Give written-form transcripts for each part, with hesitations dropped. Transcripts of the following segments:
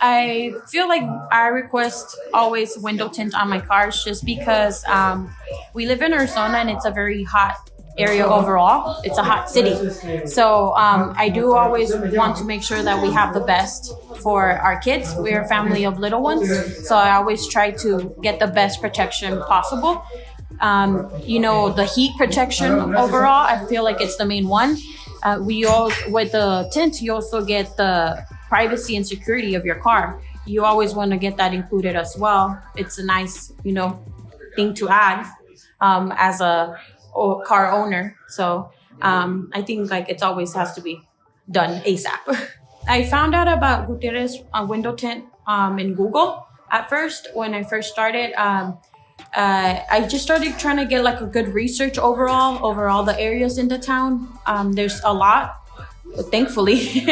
I feel like I request always window tint on my cars just because we live in Arizona and it's a very hot area overall. It's a hot city. So I do always want to make sure that we have the best for our kids. We're a family of little ones. So I always try to get the best protection possible. The heat protection overall, I feel like it's the main one. We all, with the tint, you also get the privacy and security of your car. You always want to get that included as well. It's a nice, thing to add as a car owner. So I think like it always has to be done ASAP. I found out about Gutierrez window tint in Google at first. When I first started, I just started trying to get like a good research overall over all the areas in the town. There's a lot. But thankfully,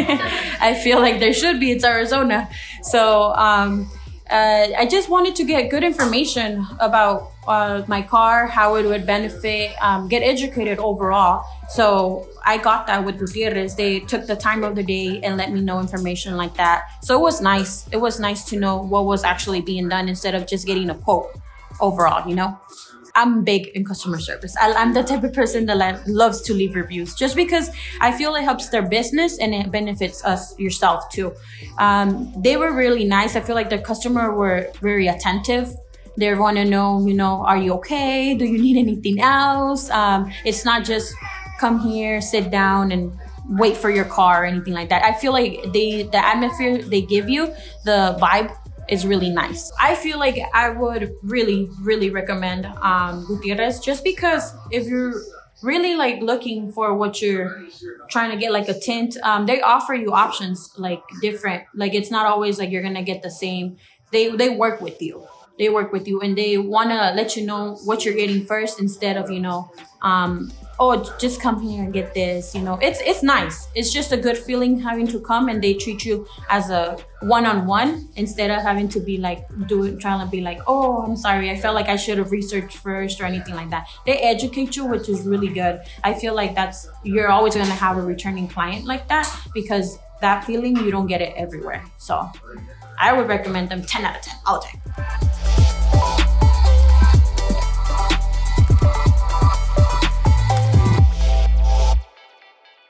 I feel like there should be. It's Arizona. So I just wanted to get good information about my car, how it would benefit, get educated overall. So I got that with Gutierrez. They took the time of the day and let me know information like that. So it was nice. It was nice to know what was actually being done instead of just getting a quote overall. I'm big in customer service. I'm the type of person that loves to leave reviews just because I feel it helps their business and it benefits us yourself too. They were really nice. I feel like the customer were very attentive. They want to know, are you okay? Do you need anything else? It's not just come here, sit down and wait for your car or anything like that. I feel like the atmosphere they give you, the vibe is really nice. I feel like I would really, really recommend Gutierrez just because if you're really like looking for what you're trying to get, like a tint, they offer you options like different. Like it's not always like you're gonna get the same. They work with you. They work with you and they wanna let you know what you're getting first instead of just come here and get this. It's nice. It's just a good feeling having to come and they treat you as a one-on-one instead of having to be like trying to be like, oh, I'm sorry, I felt like I should have researched first or anything like that. They educate you, which is really good. I feel like you're always going to have a returning client like that because that feeling, you don't get it everywhere. So I would recommend them 10 out of 10 all the time.